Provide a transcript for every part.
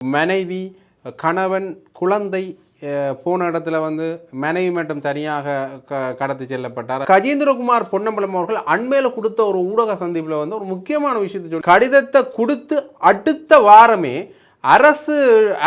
மனைவி, கணவன், குழந்தை போன இடத்துல வந்து மனைவி மட்டும் தனியாக கடத்தி செல்லப்பட்டார். கஜேந்திரகுமார் பொன்னம்பலம் அவர்கள் அண்மையில் கொடுத்த ஒரு ஊடக சந்திப்பில் வந்து ஒரு முக்கியமான விஷயத்தை சொல்லி கடிதத்தை கொடுத்து அடுத்த வாரமே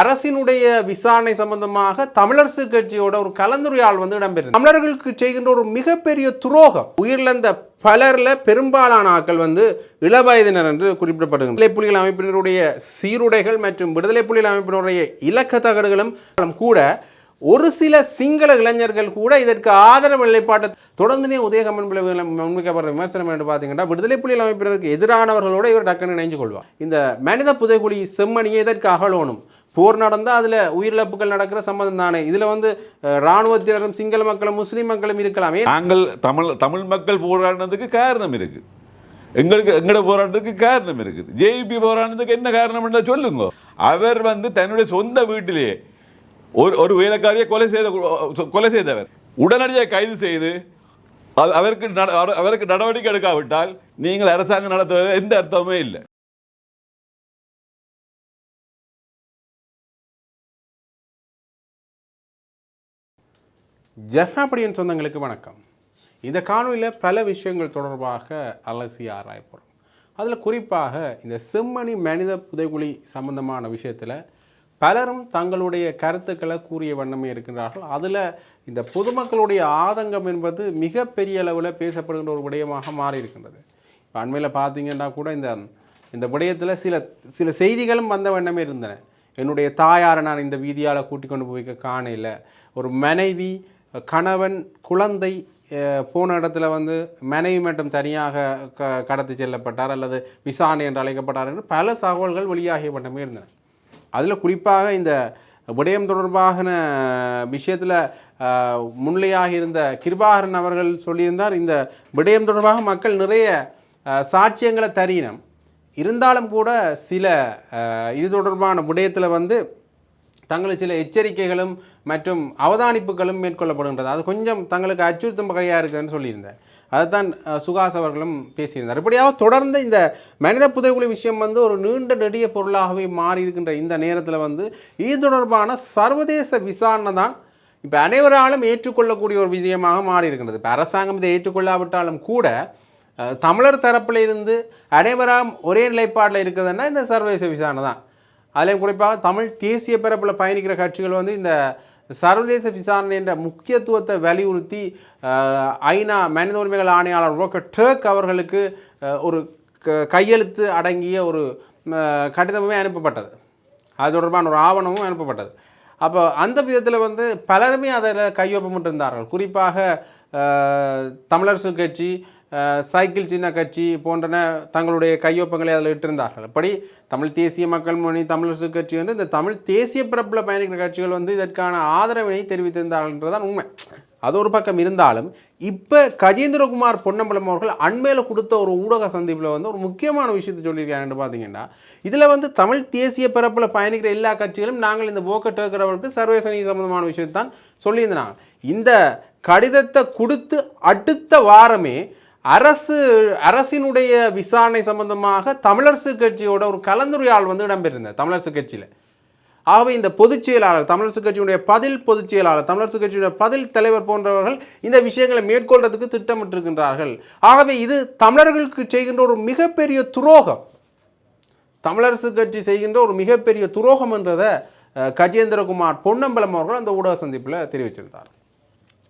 அரசினுடைய விசாரணை சம்பந்தமாக தமிழரசு கட்சியோட ஒரு கலந்துரையாடல் வந்து இடம்பெற்றது. தமிழர்களுக்கு செய்கின்ற ஒரு மிகப்பெரிய துரோகம். உயிரிழந்த பலர்ல பெரும்பாலான ஆட்கள் வந்து இளவயதினர் என்று குறிப்பிடப்படுகின்றனர். விடுதலை புலிகள் அமைப்பினருடைய சீருடைகள் மற்றும் விடுதலை புலிகள் அமைப்பினருடைய இலக்க தகடுகளும் கூட ஒரு சில சிங்கள இளைஞர்கள் கூட இதற்கு ஆதரவு நிலைப்பாட்டை தொடர்ந்துமே உதயகமன் முன்வைக்கப்படுற விமர்சனம் என்று பார்த்தீங்கன்னா விடுதலை புலிகள் அமைப்பினருக்கு எதிரானவர்களோடு இவர் டக்குன்னு நினைஞ்சு கொள்வார். இந்த மனித புதைகுழி செம்மணியை இதற்கு அகலோனும் போர் நடந்தால் அதில் உயிரிழப்புகள் நடக்கிற சம்மந்தம் தானே. இதில் வந்து இராணுவத்தினரும் சிங்கள மக்களும் முஸ்லீம் மக்களும் இருக்கலாமே. நாங்கள் தமிழ் மக்கள் போராடினதுக்கு காரணம் இருக்கு, எங்களோட போராட்டத்துக்கு காரணம் இருக்குது. ஜேபி போராட்டத்துக்கு என்ன காரணம் சொல்லுங்க. அவர் வந்து தன்னுடைய சொந்த வீட்டிலேயே ஒரு வேலைக்காரியை கொலை செய்தவர் உடனடியாக கைது செய்து அவருக்கு நடவடிக்கை எடுக்காவிட்டால் நீங்கள் அரசாங்கம் நடத்துவது எந்த அர்த்தமே இல்லை. ஜெஃப்னாபடியின் சொந்தங்களுக்கு வணக்கம். இந்த காணொலியில் பல விஷயங்கள் தொடர்பாக அலசி ஆராய போகிறோம். அதில் குறிப்பாக இந்த செம்மணி மனித புதைகுழி சம்பந்தமான விஷயத்தில் பலரும் தங்களுடைய கருத்துக்களை கூறிய வண்ணமே இருக்கின்றார்கள். அதில் இந்த பொதுமக்களுடைய ஆதங்கம் என்பது மிகப்பெரிய அளவில் பேசப்படுகின்ற ஒரு விடயமாக மாறி இருக்கின்றது. இப்போ அண்மையில் பார்த்தீங்கன்னா கூட இந்த விடயத்தில் சில செய்திகளும் வந்த வண்ணமே இருந்தன. என்னுடைய தாயாரை நான் இந்த வீதியால் கூட்டி கொண்டு போய்க்க காணல, ஒரு மனைவி, கணவன், குழந்தை போன இடத்துல வந்து மனைவி மட்டும் தனியாக கடத்தி செல்லப்பட்டார் அல்லது விசாரணை என்று அழைக்கப்பட்டார் என்று பல தகவல்கள் வெளியாகிய வண்ணமே இருந்தன. அதில் குறிப்பாக இந்த விடயம் தொடர்பான விஷயத்தில் முன்னிலையாக இருந்த கிருபாகரன் அவர்கள் சொல்லியிருந்தார், இந்த விடயம் தொடர்பாக மக்கள் நிறைய சாட்சியங்களை தரீனம் இருந்தாலும் கூட சில இது தொடர்பான விடயத்தில் வந்து தங்களுக்கு சில எச்சரிக்கைகளும் மற்றும் அவதானிப்புகளும் மேற்கொள்ளப்படுகின்றது. அது கொஞ்சம் தங்களுக்கு அச்சுறுத்தும் வகையாக இருக்குதுன்னு சொல்லியிருந்தேன். அதுதான் சுகாஸ் அவர்களும் பேசியிருந்தார். இப்படியாக தொடர்ந்து இந்த மனித புதைகுழி விஷயம் வந்து ஒரு நீண்ட நெடிய பொருளாகவே மாறி இருக்கின்ற இந்த நேரத்தில் வந்து இது தொடர்பான சர்வதேச விசாரணை தான் இப்போ அனைவராலும் ஏற்றுக்கொள்ளக்கூடிய ஒரு விஷயமாக மாறி இருக்கின்றது. இப்போ அரசாங்கம் இதை ஏற்றுக்கொள்ளாவிட்டாலும் கூட தமிழர் தரப்பில் இருந்து அனைவராம் ஒரே நிலைப்பாட்டில் இருக்குதுன்னா இந்த சர்வதேச விசாரணை தான். அதிலையும் குறிப்பாக தமிழ் தேசிய பரப்பில் பயணிக்கிற கட்சிகள் வந்து இந்த சர்வதேச விசாரணை என்ற முக்கியத்துவத்தை வலியுறுத்தி ஐநா மனித உரிமைகள் ஆணையாளர் ரோக்கர் டர்க் அவர்களுக்கு ஒரு கையெழுத்து அடங்கிய ஒரு கடிதமுமே அனுப்பப்பட்டது. அது தொடர்பான ஒரு ஆவணமும் அனுப்பப்பட்டது. அப்போ அந்த விதத்தில் வந்து பலருமே அதில் கையொப்பமிட்டிருந்தார்கள். குறிப்பாக தமிழரசு கட்சி, சைக்கிள் சின்ன கட்சி போன்றன தங்களுடைய கையொப்பங்களை அதில் இட்டிருந்தார்கள். அப்படி தமிழ் தேசிய மக்கள் முன்னணி, தமிழரசு கட்சி என்று இந்த தமிழ் தேசிய பிறப்பில் பயணிக்கிற கட்சிகள் வந்து இதற்கான ஆதரவினை தெரிவித்திருந்தார்கள்ன்றதான் உண்மை. அது ஒரு பக்கம் இருந்தாலும் இப்போ கஜேந்திரகுமார் பொன்னம்பலம் அவர்கள் அண்மையில் கொடுத்த ஒரு ஊடக சந்திப்பில் வந்து ஒரு முக்கியமான விஷயத்தை சொல்லியிருக்காங்கன்னு பார்த்தீங்கன்னா, இதில் வந்து தமிழ் தேசிய பிறப்பில் பயணிக்கிற எல்லா கட்சிகளும் நாங்கள் இந்த போக்க டேக்கிறவர்களுக்கு சர்வதேச நீதி சம்பந்தமான விஷயத்தை தான் சொல்லியிருந்தாங்க. இந்த கடிதத்தை கொடுத்து அடுத்த வாரமே அரசினுடைய விசாரணை சம்பந்தமாக தமிழரசு கட்சியோட ஒரு கலந்துரையாடல் வந்து இடம்பெற்றிருந்தது தமிழரசு கட்சியில். ஆகவே இந்த பொதுச் செயலாளர், தமிழரசு கட்சியுடைய பதில் பொதுச் செயலாளர், தமிழரசு கட்சியுடைய பதில் தலைவர் போன்றவர்கள் இந்த விஷயங்களை மேற்கொள்றதுக்கு திட்டமிட்டிருக்கின்றார்கள். ஆகவே இது தமிழர்களுக்கு செய்கின்ற ஒரு மிகப்பெரிய துரோகம், தமிழரசு கட்சி செய்கின்ற ஒரு மிகப்பெரிய துரோகம் என்றதை கஜேந்திரகுமார் பொன்னம்பலம் அவர்கள் அந்த ஊடக சந்திப்பில் தெரிவிச்சிருந்தார்.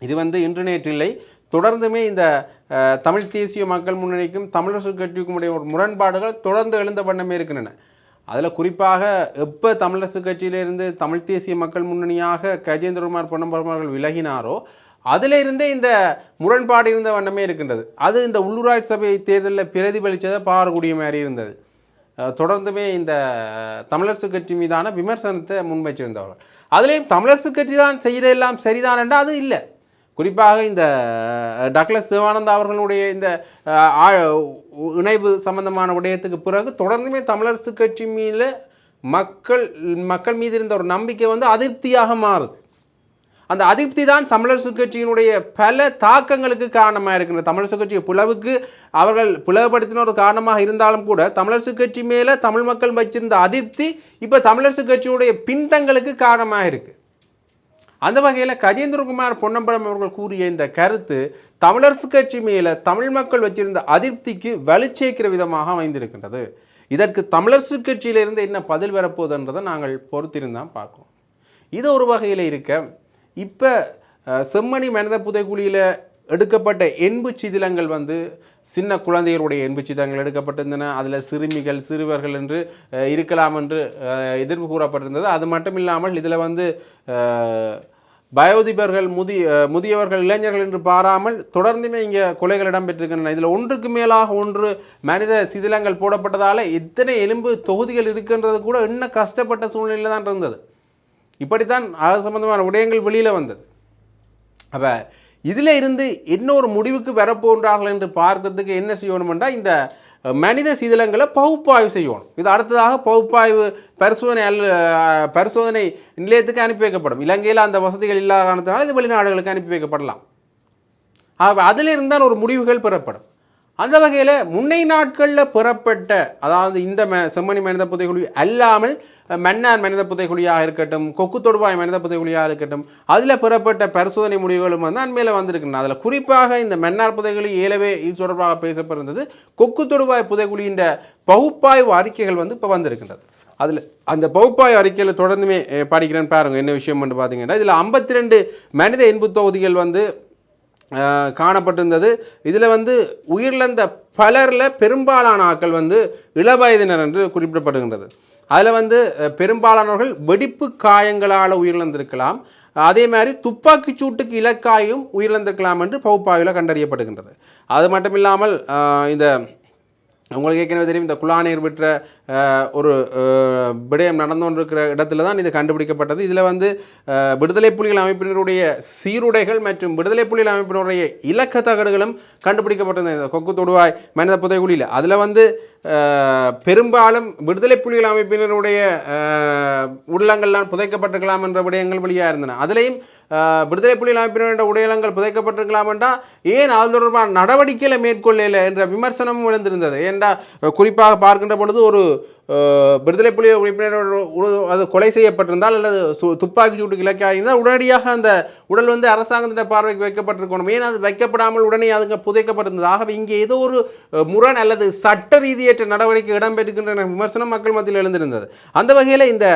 இது வந்து இன்று நேற்றில்லை, தொடர்ந்துமே இந்த தமிழ் தேசிய மக்கள் முன்னணிக்கும் தமிழரசு கட்சிக்கும் உடைய ஒரு முரண்பாடுகள் தொடர்ந்து எழுந்த வண்ணமே இருக்கின்றன. அதில் குறிப்பாக எப்போ தமிழரசு கட்சியிலிருந்து தமிழ் தேசிய மக்கள் முன்னணியாக கஜேந்திரகுமார் பொன்னம்பலம் அவர்கள் விலகினாரோ அதிலிருந்தே இந்த முரண்பாடு இருந்த வண்ணமே இருக்கின்றது. அது இந்த உள்ளூராட்சி சபை தேர்தலில் பிரதிபலித்ததை பாரக்கூடிய மாதிரி இருந்தது. தொடர்ந்துமே இந்த தமிழரசு கட்சி மீதான விமர்சனத்தை முன்வைச்சிருந்தவர்கள். அதுலேயும் தமிழரசு கட்சி தான் செய்கிறதெல்லாம் சரிதான் என்றால் அது இல்லை. குறிப்பாக இந்த டக்ளஸ் சிவானந்தா அவர்களுடைய இந்த இணைவு சம்பந்தமான விடயத்துக்கு பிறகு தொடர்ந்துமே தமிழரசு கட்சி மீது மக்கள் மீது இருந்த ஒரு நம்பிக்கை வந்து அதிருப்தியாக மாறுது. அந்த அதிருப்தி தான் தமிழரசு கட்சியினுடைய பல தாக்கங்களுக்கு காரணமாக இருக்கின்ற தமிழரசு கட்சி பிளவுக்கு அவர்கள் பிளவுபடுத்தின ஒரு காரணமாக இருந்தாலும் கூட தமிழரசு கட்சி மேலே தமிழ் மக்கள் வச்சிருந்த அதிருப்தி இப்போ தமிழரசு கட்சியுடைய பின்தங்களுக்கு காரணமாக இருக்குது. அந்த வகையில் கஜேந்திரகுமார் பொன்னம்பலம் அவர்கள் கூறிய இந்த கருத்து தமிழரசு கட்சி மேலே தமிழ் மக்கள் வச்சிருந்த அதிருப்திக்கு வலுச்சேர்க்கிற விதமாக அமைந்திருக்கின்றது. இதற்கு தமிழரசு கட்சியிலிருந்து என்ன பதில் வரப்போகுதுன்றதை நாங்கள் பொறுத்திருந்தான் பார்க்கணும். இது ஒரு வகையில் இருக்க இப்போ செம்மணி மனித புதைக்குழியில் எடுக்கப்பட்ட எண்பு சிதிலங்கள் சின்ன குழந்தைகளுடைய எண்பு சிதிலங்கள் எடுக்கப்பட்டிருந்தன. அதில் சிறுமிகள் சிறுவர்கள் என்று இருக்கலாம் என்று எதிர்ப்பு கூறப்பட்டிருந்தது. அது மட்டும் இல்லாமல் இதில் வயோதிபர்கள் முதியவர்கள் இளைஞர்கள் என்று பாராமல் தொடர்ந்துமே இங்கே கொலைகள் இடம்பெற்றிருக்கின்றன. இதில் ஒன்றுக்கு மேலாக ஒன்று மனித சிதிலங்கள் போடப்பட்டதால் எத்தனை எலும்பு தொகுதிகள் இருக்கின்றது கூட இன்னும் கஷ்டப்பட்ட சூழ்நிலையில் தான் இருந்தது. இப்படித்தான் அது சம்பந்தமான விடயங்கள் வெளியில் வந்தது. அப்போ இதில் இருந்து இன்னொரு முடிவுக்கு வரப்போன்றார்கள் என்று பார்க்கறதுக்கு என்ன செய்யணும்னா இந்த மனித சீதளங்களை பகுப்பாய்வு செய்யணும். இது அடுத்ததாக பகுப்பாய்வு பரிசோதனை நிலையத்துக்கு அனுப்பி வைக்கப்படும். இலங்கையில் அந்த வசதிகள் இல்லாத காரணத்தினால் இது வெளிநாடுகளுக்கு அனுப்பி வைக்கப்படலாம். அதில் இருந்தால் ஒரு முடிவுகள் பெறப்படும். அந்த வகையில் முன்னை நாட்களில் பெறப்பட்ட அதாவது இந்த செம்மணி மனித புதைக்குழி அல்லாமல் மன்னார் மனித புதைக்குழியாக இருக்கட்டும், கொக்கு தொடுவாய் மனித புதைக்குழியாக இருக்கட்டும், அதில் பெறப்பட்ட பரிசோதனை முடிவுகளும் அண்மையில் வந்திருக்குன்னு. அதில் குறிப்பாக இந்த மன்னார் புதைக்குழி ஏலவே இது தொடர்பாக பேசப்படுறது. கொக்கு தொடுவாய் புதைக்குழியின் பகுப்பாய்வு அறிக்கைகள் இப்போ வந்திருக்கின்றது. அதில் அந்த பகுப்பாய்வு அறிக்கையில் தொடர்ந்துமே படிக்கிறேன்னு பாருங்கள் என்ன விஷயம் பார்த்தீங்கன்னா, இதில் 52 மனித எண்பு தொகுதிகள் காணப்பட்டிருந்தது. இதில் உயிரிழந்த பலரில் பெரும்பாலான ஆட்கள் இளவயதினர் என்று குறிப்பிடப்படுகின்றது. அதில் பெரும்பாலானவர்கள் வெடிப்பு காயங்களால் உயிரிழந்திருக்கலாம். அதே மாதிரி துப்பாக்கி சூட்டுக்கு இலக்காயும் உயிரிழந்திருக்கலாம் என்று பகுப்பாய்வில் கண்டறியப்படுகின்றது. அது மட்டும் இல்லாமல் இந்த உங்களுக்கு ஏற்கனவே தெரியும் இந்த குழாநீர் விற்ற ஒரு விடயம் நடந்து கொண்டிருக்கிற இடத்துல தான் இது கண்டுபிடிக்கப்பட்டது. இதில் விடுதலை புலிகள் அமைப்பினருடைய சீருடைகள் மற்றும் விடுதலை புலிகள் அமைப்பினருடைய இலக்க தகடுகளும் கண்டுபிடிக்கப்பட்டது இந்த கொக்கு தொடுவாய் மனித புதைக்குழியில். அதில் பெரும்பாலும் விடுதலை புலிகள் அமைப்பினருடைய உள்ளங்கள்லாம் புதைக்கப்பட்டிருக்கலாம் என்ற விடயங்கள் வெளியாக இருந்தன. அதிலையும் விடுதலை புலிகள் அமைப்பினருடைய உடையலங்கள் புதைக்கப்பட்டிருக்கலாம் என்றால் ஏன் அது தொடர்பான நடவடிக்கைகளை மேற்கொள்ளல என்ற விமர்சனமும் எழுந்திருந்தது. ஏண்டா குறிப்பாக பார்க்கின்ற பொழுது ஒரு விடுதலை புலிகள் உறுப்பினர் அது கொலை செய்யப்பட்டிருந்தால் அல்லது துப்பாக்கி சூட்டுக்கு இலக்காக இருந்தால் உடனடியாக அந்த உடல் அரசாங்கத்தின் பார்வைக்கு வைக்கப்பட்டிருக்கணும். ஏன் அது வைக்கப்படாமல் உடனே அதுக்கு புதைக்கப்பட்டிருந்தது. ஆகவே இங்கே ஏதோ ஒரு முரண் அல்லது சட்ட ரீதியற்ற நடவடிக்கை இடம்பெறுகின்ற விமர்சனம் மக்கள் மத்தியில் எழுந்திருந்தது. அந்த வகையில் இந்த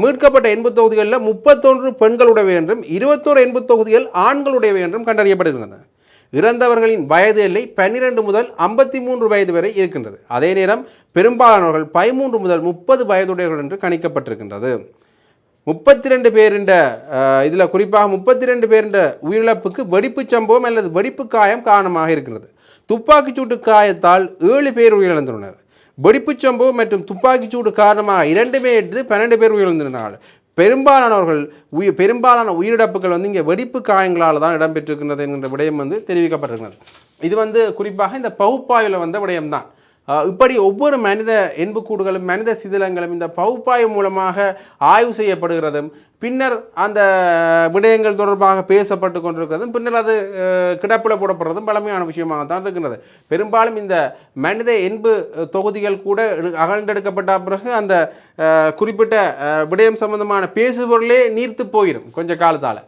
மீட்கப்பட்ட எண்பு தொகுதிகளில் 31 பெண்களுடையவை என்றும் 21 எண்பு தொகுதிகள் ஆண்களுடையவை என்றும் கண்டறியப்படுகின்றன. இறந்தவர்களின் வயது எல்லை 12 முதல் 53 வயது வரை இருக்கின்றது. அதே நேரம் பெரும்பாலானவர்கள் 13 முதல் 30 வயதுடையவர்கள் என்று கணிக்கப்பட்டிருக்கின்றது. 32 பேரின் இதில் குறிப்பாக 32 பேரின் உயிரிழப்புக்கு வெடிப்பு சம்பவம் அல்லது வெடிப்பு காயம் காரணமாக இருக்கிறது. துப்பாக்கிச்சூட்டு காயத்தால் 7 பேர் உயிரிழந்துள்ளனர். வெடிப்பு சம்பவம் மற்றும் துப்பாக்கிச்சூடு காரணமாக 2 எடுத்து 12 பேர் உயிரிழந்துள்ளனர். பெரும்பாலான உயிரிழப்புகள் இங்கே வெடிப்பு காயங்களால் தான் இடம்பெற்றிருக்கின்றது என்கின்ற விடயம் தெரிவிக்கப்பட்டிருக்கிறது. இது குறிப்பாக இந்த பகுப்பாய்வில் வந்த விடயம்தான். இப்படி ஒவ்வொரு மனித எண்புக்கூடுகளும் மனித சிதிலங்களும் இந்த பகுப்பாய்வு மூலமாக ஆய்வு செய்யப்படுகிறதும் பின்னர் அந்த விடயங்கள் தொடர்பாக பேசப்பட்டு கொண்டிருக்கிறதும் பின்னர் அது கிடப்பில் போடப்படுறதும் பழமையான விஷயமாக தான் இருக்கின்றது. பெரும்பாலும் இந்த மனித எண்பு தொகுதிகள் கூட அகழ்ந்தெடுக்கப்பட்ட பிறகு அந்த குறிப்பிட்ட விடயம் சம்பந்தமான பேசுபொருளே நீர்த்து போயிடும் கொஞ்ச காலத்தால்.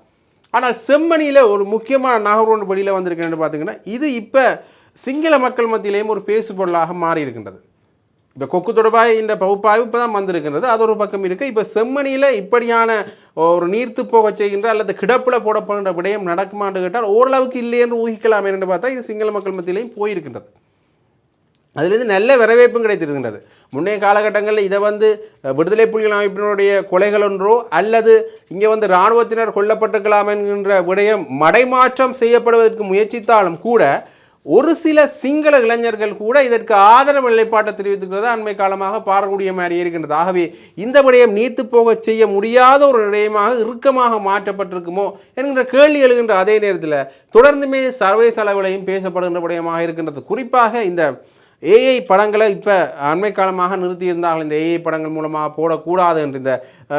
ஆனால் செம்மணியில் ஒரு முக்கியமான நகர்வு ஒன்று வெளியில் வந்திருக்குன்னு பார்த்தீங்கன்னா இது இப்போ சிங்கள மக்கள் மத்தியிலேயும் ஒரு பேசுபொருளாக மாறி இருக்கின்றது. இப்போ கொக்கு தொடர்பாக இந்த பகுப்பாய்வு இப்போ தான் வந்திருக்கின்றது. அது ஒரு பக்கம் இருக்குது. இப்போ செம்மணியில் இப்படியான ஒரு நீர்த்து போக செய்கின்ற அல்லது கிடப்பில் போடப்படுகின்ற விடயம் நடக்குமான்னு கேட்டால் ஓரளவுக்கு இல்லை என்று ஊகிக்கலாம் என்று பார்த்தா இது சிங்கள மக்கள் மத்தியிலையும் போயிருக்கின்றது. அதிலிருந்து நல்ல வரவேற்பும் கிடைத்திருக்கின்றது. முன்னைய காலகட்டங்களில் இதை விடுதலை புலிகள் அமைப்பினுடைய கொலைகள் ஒன்றோ அல்லது இங்கே இராணுவத்தினர் கொல்லப்பட்டிருக்கலாம் என்கின்ற விடயம் மடைமாற்றம் செய்யப்படுவதற்கு முயற்சித்தாலும் கூட ஒரு சில சிங்கள இளைஞர்கள் கூட இதற்கு ஆதரவு நிலைப்பாட்டை தெரிவித்திருக்கிறது அண்மை காலமாக பாரக்கூடிய மாதிரி இருக்கின்றது. ஆகவே இந்த விடயம் நீர்த்து போக செய்ய முடியாத ஒரு விடயமாக இறுக்கமாக மாற்றப்பட்டிருக்குமோ என்கின்ற கேள்வி எழுகின்ற அதே நேரத்தில் தொடர்ந்துமே சர்வதேச அளவிலையும் பேசப்படுகின்ற விடயமாக இருக்கின்றது. குறிப்பாக இந்த ஏஐ படங்களை இப்போ அண்மை காலமாக நிறுத்தியிருந்தார்கள். இந்த ஏஐ படங்கள் மூலமாக போடக்கூடாது என்று இந்த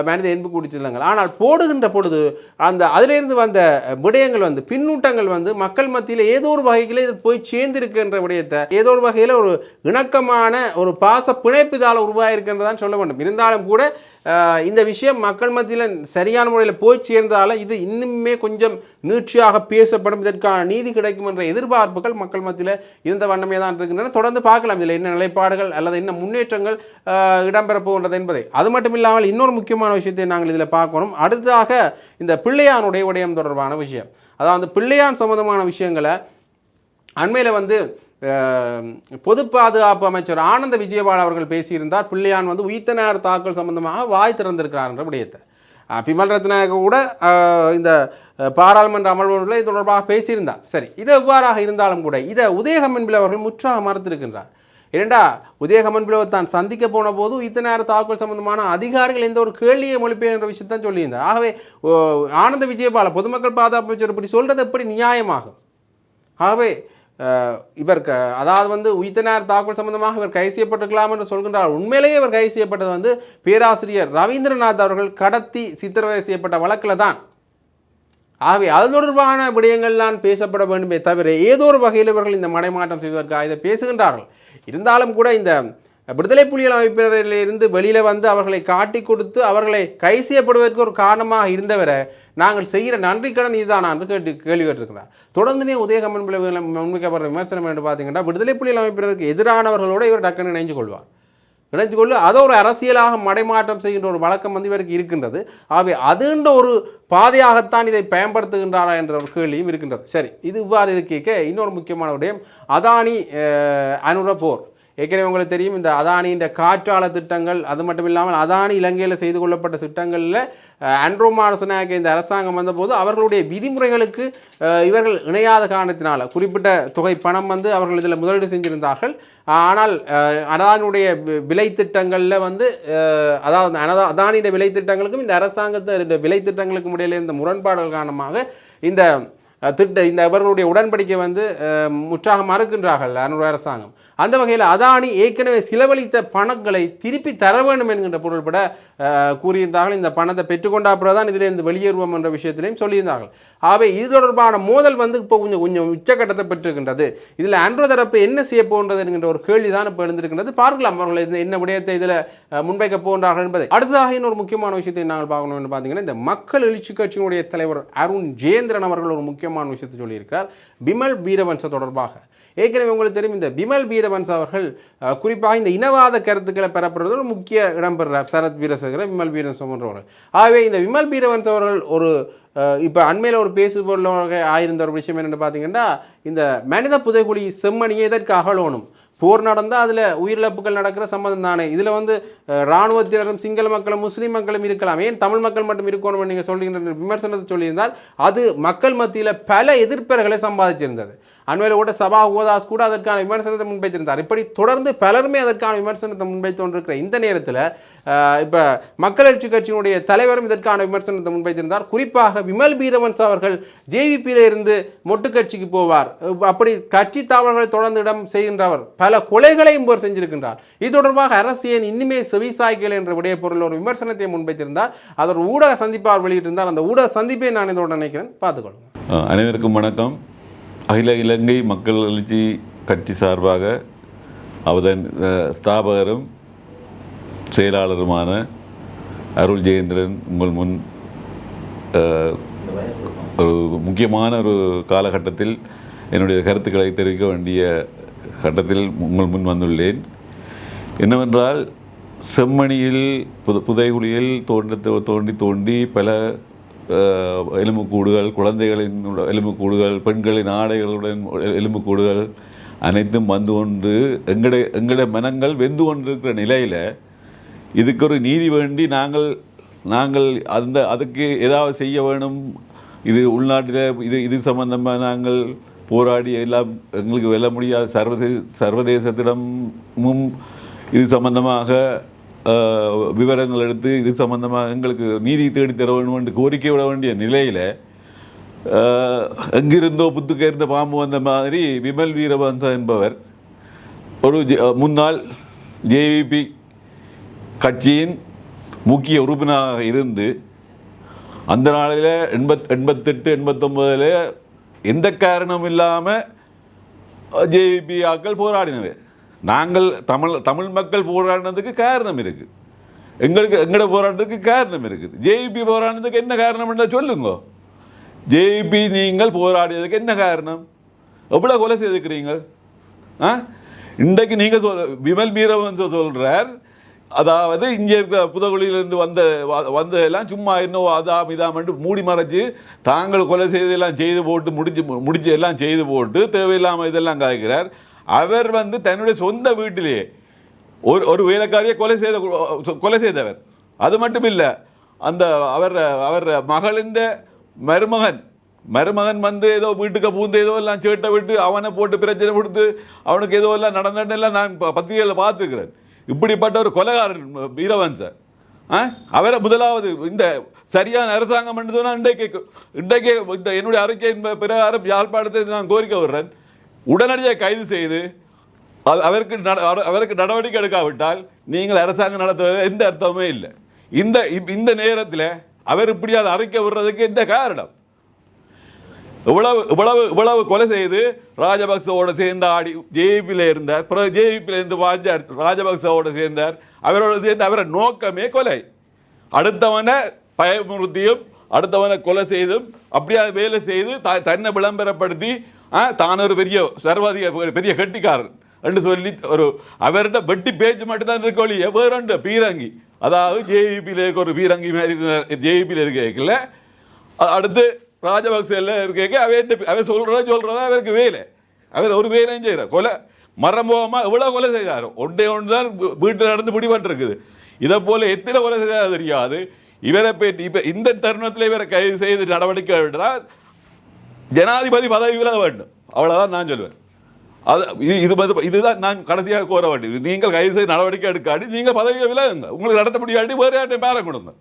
மனித எண்புக்கூடு சின்னங்கள். ஆனால் போடுகின்ற பொழுது அந்த அதிலிருந்து வந்த விடயங்கள் வந்து பின்னூட்டங்கள் வந்து மக்கள் மத்தியில் ஏதோ ஒரு வகையில் இது போய் சேர்ந்திருக்கின்ற விடயத்தை ஏதோ ஒரு வகையில் ஒரு இணக்கமான ஒரு பாச பிணைப்புதால் உருவாயிருக்கின்றதான் சொல்ல வேண்டும். இருந்தாலும் கூட இந்த விஷயம் மக்கள் மத்தியில் சரியான முறையில் போய் சேர்ந்தால இது இன்னுமே கொஞ்சம் நீட்சியாக பேசப்படும், இதற்கான நீதி கிடைக்கும் என்ற எதிர்பார்ப்புகள் மக்கள் மத்தியில் இருந்த வண்ணமே தான் இருக்கின்றன. தொடர்ந்து பார்க்கலாம் இதில் என்ன நிலைப்பாடுகள் அல்லது என்ன முன்னேற்றங்கள் இடம்பெறப் போகின்றது என்பதை. அது மட்டும் இல்லாமல் இன்னொரு முக்கியமான விஷயத்தை நாங்கள் இதில் பார்க்கணும். அடுத்ததாக இந்த பிள்ளையானுடைய விடயம் தொடர்பான விஷயம், அதாவது பிள்ளையான் சம்பந்தமான விஷயங்களை அண்மையில் வந்து பொது பாதுகாப்பு அமைச்சர் ஆனந்த விஜயபால் அவர்கள் பேசியிருந்தார். பிள்ளையான் வந்து உயிர்த்தனார் தாக்கல் சம்பந்தமாக வாய் திறந்திருக்கிறார் என்ற விடயத்தை பிமல் ரத்நாயக கூட இந்த பாராளுமன்ற அமர்வுகளில் இது தொடர்பாக பேசியிருந்தார். சரி, இது எவ்வாறாக இருந்தாலும் கூட இதை உதயகம்மன் பிள்ளை அவர்கள் முற்றாக மறுத்திருக்கின்றார். ஏனெண்டா உதயகம்மன் பிள்ளை தான் சந்திக்க போன போது இத்தனை தாக்கல் சம்பந்தமான அதிகாரிகள் எந்த ஒரு கேள்வியை மொழிபெயர் என்ற விஷயத்தான் சொல்லியிருந்தார். ஆகவே ஆனந்த விஜயபால பொதுமக்கள் பாதுகாப்பு அமைச்சர் இப்படி சொல்றது எப்படி நியாயமாகும்? ஆகவே இவர் அதாவது வந்து உயிர்த்தனார் தாக்கல் சம்பந்தமாக இவர் கைது செய்யப்பட்டிருக்கலாம் என்று சொல்கின்றார். உண்மையிலேயே இவர் கைது செய்யப்பட்டது வந்து பேராசிரியர் ரவீந்திரநாத் அவர்கள் கடத்தி சித்திரவதை செய்யப்பட்ட வழக்கில் தான். ஆகவே அது தொடர்பான விடயங்கள்லாம் பேசப்பட வேண்டுமே தவிர ஏதோ ஒரு வகையில் இவர்கள் இந்த மடைமாற்றம் செய்வதற்காக இதை பேசுகின்றார்கள். இருந்தாலும் கூட இந்த விடுதலை புலிகள் அமைப்பினரிலிருந்து வெளியில் வந்து அவர்களை காட்டி கொடுத்து அவர்களை கைது செய்யப்படுவதற்கு ஒரு காரணமாக இருந்தவரை நாங்கள் செய்கிற நன்றி கடன் இதுதானா என்று கேள்வி கேட்டிருக்கிறார். தொடர்ந்துமே உதயகம்மன் பிள்ளை முன்வைக்கப்படுற விமர்சனம் என்று பார்த்தீங்கன்னா விடுதலை புலிகள் அமைப்பினருக்கு எதிரானவர்களோடு இவர் டக்குன்னு இணைஞ்சு கொள்ளும். அதை ஒரு அரசியலாக மடைமாற்றம் செய்கின்ற ஒரு வழக்கம் வந்து இவருக்கு இருக்கின்றது. ஆகவே அதுன்ற ஒரு பாதையாகத்தான் இதை பயன்படுத்துகின்றாரா என்ற ஒரு கேள்வியும் இருக்கின்றது. சரி, இது இவ்வாறு இருக்க இன்னொரு முக்கியமான விடயம் அதானி அனுர போர். ஏற்கனவே உங்களுக்கு தெரியும் இந்த அதானியின் காற்றாலை திட்டங்கள், அது மட்டும் இல்லாமல் அதானி இலங்கையில் செய்து கொள்ளப்பட்ட திட்டங்களில் ஆண்ட்ரூ மாரசனாக இந்த அரசாங்கம் வந்தபோது அவர்களுடைய விதிமுறைகளுக்கு இவர்கள் இணையாத காரணத்தினால குறிப்பிட்ட தொகை பணம் வந்து அவர்கள் இதில் முதலீடு செஞ்சிருந்தார்கள். ஆனால் அதானியுடைய விலை திட்டங்களில் வந்து அதாவது அதானியுடைய விலை திட்டங்களுக்கும் இந்த அரசாங்கத்தை விலை திட்டங்களுக்கும் இடையில இந்த முரண்பாடுகள் காரணமாக இந்த இவர்களுடைய உடன்படிக்கை வந்து முற்றாக மறுக்கின்றார்கள் அனுர அரசாங்கம். அந்த வகையில் அதானி ஏற்கனவே செலவழித்த பணங்களை திருப்பி தர வேண்டும் என்கின்ற பொருள்பட கூறியிருந்தார்கள். இந்த பணத்தை பெற்றுக்கொண்ட அப்புறம் தான் இதிலிருந்து வெளியேறுவோம் என்ற விஷயத்திலையும் சொல்லியிருந்தார்கள். ஆகவே இது தொடர்பான மோதல் வந்து இப்போ கொஞ்சம் உச்சக்கட்டத்தை பெற்றிருக்கின்றது. இதில் அன்றைய தரப்பு என்ன செய்ய போகின்றது என்கின்ற ஒரு கேள்வி தான் இப்போ எழுந்திருக்கின்றது. பார்க்கலாம் அவர்கள் என்ன விடயத்தை இதில் முன்வைக்க போகின்றார்கள் என்பதை. அடுத்ததாக இன்னொரு முக்கியமான விஷயத்தை நாங்கள் பார்க்கணும் என்று பார்த்தீங்கன்னா இந்த மக்கள் எழுச்சி கட்சியினுடைய தலைவர் அருண் ஜெயேந்திரன் அவர்கள் ஒரு முக்கியமான விஷயத்தை சொல்லியிருக்கிறார் பிமல் வீரவன்ச தொடர்பாக. ஏற்கனவே உங்களுக்கு தெரியும் இந்த பிமல் வீரவன்ச அவர்கள் குறிப்பாக இந்த இனவாத கருத்துக்களை பெறப்படுறது ஒரு முக்கிய இடம்பெறார். சரத் வீரசேகர விமல் வீரவன்ச போன்றவர்கள். ஆகவே இந்த விமல் வீரவன்ச அவர்கள் ஒரு இப்போ அண்மையில் ஒரு பேசுபொருளாக ஆயிருந்த ஒரு விஷயம் என்னென்னு பார்த்தீங்கன்னா இந்த மனித புதைகுழி செம்மணியை எதற்கு அகலோனும் போர் நடந்தால் அதில் உயிரிழப்புகள் நடக்கிற சம்மந்தம் தானே. இதில் வந்து இராணுவத்தினரும் சிங்கள மக்களும் முஸ்லீம் மக்களும் இருக்கலாம், ஏன் தமிழ் மக்கள் மட்டும் இருக்கணும் நீங்கள் சொல்லுகின்ற விமர்சனத்தை சொல்லியிருந்தால் அது மக்கள் மத்தியில் பல எதிர்ப்புகளை சம்பாதிச்சிருந்தது. அண்மையில் கூட சபா ஓதாஸ் கூட அதற்கான விமர்சனத்தை முன்வைத்திருந்தார். இப்படி தொடர்ந்து பலருமே அதற்கான விமர்சனத்தை முன்வைத்து கொண்டிருக்கிற இந்த நேரத்தில் இப்போ மக்கள் எழுச்சி கட்சியினுடைய தலைவரும் இதற்கான விமர்சனத்தை முன்வைத்திருந்தார். குறிப்பாக விமல் வீரவன்ச அவர்கள் ஜேவிபியில் இருந்து மொட்டு கட்சிக்கு போவார், அப்படி கட்சி தாவல்களை தொடர்ந்து இடம் செய்கின்றவர், பல கொலைகளையும் போர் செஞ்சிருக்கின்றார். இது தொடர்பாக அரசியல் இன்னுமே செவிசாய்கள் என்ற விடைய பொருள் ஒரு விமர்சனத்தை முன்வைத்திருந்தார். அது ஒரு ஊடக சந்திப்பாக வெளியிட்டிருந்தார். அந்த ஊடக சந்திப்பை நான் இதோட நினைக்கிறேன். பார்த்துக்கொள்ளுங்க. அனைவருக்கும் வணக்கம். அகில இலங்கை மக்கள் எழுச்சி கட்சி சார்பாக அவதன் ஸ்தாபகரும் செயலாளருமான அருள் ஜெயேந்திரன் உங்கள் முன் ஒரு முக்கியமான ஒரு காலகட்டத்தில் என்னுடைய கருத்துக்களை தெரிவிக்க வேண்டிய கட்டத்தில் உங்கள் முன் வந்துள்ளேன். என்னவென்றால் செம்மணியில் புதைகுழியில் தோண்டி பல எலும்புக்கூடுகள், குழந்தைகளின் எலும்புக்கூடுகள், பெண்களின் ஆடைகளுடன் எலும்புக்கூடுகள் அனைத்தும் வந்து கொண்டு எங்களுடைய மனங்கள் வெந்து கொண்டிருக்கிற நிலையில் இதுக்கு ஒரு நீதி வேண்டி நாங்கள் அதுக்கு ஏதாவது செய்ய வேணும். இது உள்நாட்டில் இது சம்பந்தமாக நாங்கள் போராடி எல்லாம் எங்களுக்கு வெல்ல முடியாத சர்வதேசத்திடமும் இது சம்பந்தமாக விவரங்கள் எடுத்து இது சம்பந்தமாக எங்களுக்கு நீதி தேடி தர வேண்டும் என்று கோரிக்கை விட வேண்டிய நிலையில் எங்கிருந்தோ புத்துக்கேர்ந்த பாம்பு வந்த மாதிரி விமல் வீரவன்ச என்பவர் ஒரு முன்னாள் ஜேவிபி கட்சியின் முக்கிய உறுப்பினராக இருந்து அந்த நாளில் 88 89 எந்த காரணமும் இல்லாமல் ஜேவிபி ஆக்கள் போராடினவை. நாங்கள் தமிழ் மக்கள் போராடினதுக்கு காரணம் இருக்குது. எங்களோட போராட்டத்துக்கு காரணம் இருக்குது. ஜேவிபி போராடினதுக்கு என்ன காரணம்னா சொல்லுங்க. ஜேவிபி நீங்கள் போராடியதுக்கு என்ன காரணம்? எவ்வளோ கொலை செய்திருக்கிறீங்க? இன்றைக்கு நீங்கள் விமல் வீரவன் சொல்கிறார், அதாவது இங்கே இருக்கிற புதகுழியிலிருந்து வந்ததெல்லாம் சும்மா இன்னும் அதாம் இதாமட்டு மூடி மறைச்சி தாங்கள் கொலை செய்தெல்லாம் செய்து போட்டு முடிச்சு எல்லாம் செய்து போட்டு தேவையில்லாமல் இதெல்லாம் காய்க்கிறார். அவர் தன்னுடைய சொந்த வீட்டிலேயே ஒரு வேலைக்காரியை கொலை செய்தவர். அது மட்டும் இல்லை, அந்த அவர் மகளின் மருமகன் ஏதோ வீட்டுக்கு பூந்து ஏதோ எல்லாம் சேட்டை விட்டு அவனை போட்டு பிரச்சனை கொடுத்து அவனுக்கு ஏதோ எல்லாம் நடந்தெல்லாம் நான் பத்திரிகையில் பார்த்துக்கிறேன். இப்படிப்பட்ட ஒரு கொலைகாரன் வீரவன் சார். அவரை முதலாவது இந்த சரியான அரசாங்கம் பண்ணதுன்னா இன்றைக்கு இந்த என்னுடைய அறிக்கையின் பிரகாரம் யாழ்ப்பாணத்தை நான் கோரிக்கை விடுறேன், உடனடியாக கைது செய்து அவருக்கு நடவடிக்கை எடுக்காவிட்டால் நீங்கள் அரசாங்கம் நடத்துவது எந்த அர்த்தமே இல்லை. இந்த நேரத்தில் அவர் இப்படியாவது அறிக்கை விடுறதுக்கு எந்த காரணம்? இவ்வளவு கொலை செய்து ராஜபக்சவோட சேர்ந்து ஆடி ஜேபியில் இருந்தார். ஜேபியில் இருந்து வாஜார் ராஜபக்சவோட சேர்ந்தார். அவரோட சேர்ந்து அவரை நோக்கமே கொலை. அடுத்தவனை பயமுறுத்தியும் அடுத்தவனை கொலை செய்தும் அப்படியே வேலை செய்து தன்னை விளம்பரப்படுத்தி தான் ஒரு பெரிய சர்வாதிக பெரிய கட்டிக்காரன் என்று சொல்லி அவர்கிட்ட வெட்டி பேச்சு மட்டும்தான் இருக்க ஒழிய வேற பீரங்கி, அதாவது ஜேவிபியில் இருக்க ஒரு பீரங்கி மாதிரி ஜேவிபியில் இருக்கல. அடுத்து ராஜபக்சேல இருக்க அவர் சொல்றதா அவருக்கு வேலை. அவர் ஒரு வேலையும் செய்கிறார். கொலை மரம்போகமாக எவ்வளோ கொலை செய்கிறார். ஒன்றே ஒன்று தான் வீட்டில் நடந்து பிடிபட்டிருக்குது. இதை போல எத்தனை கொலை செய்தால் தெரியாது. இவரை பேட்டி இப்போ இந்த தருணத்தில் இவரை கைது செய்து நடவடிக்கை விட்டால் ஜனாதிபதி பதவி விலக வேண்டும். அவ்வளோதான் நான் சொல்லுவேன். இதுதான் நான் கடைசியாக கோர வேண்டியது. நீங்கள் கைது செய்து நடவடிக்கை எடுக்காட்டி நீங்கள் பதவியை விலகுங்க. உங்களுக்கு நடத்த முடியாட்டி வேறு யார்ட்டையும் பேரம் கொடுங்க.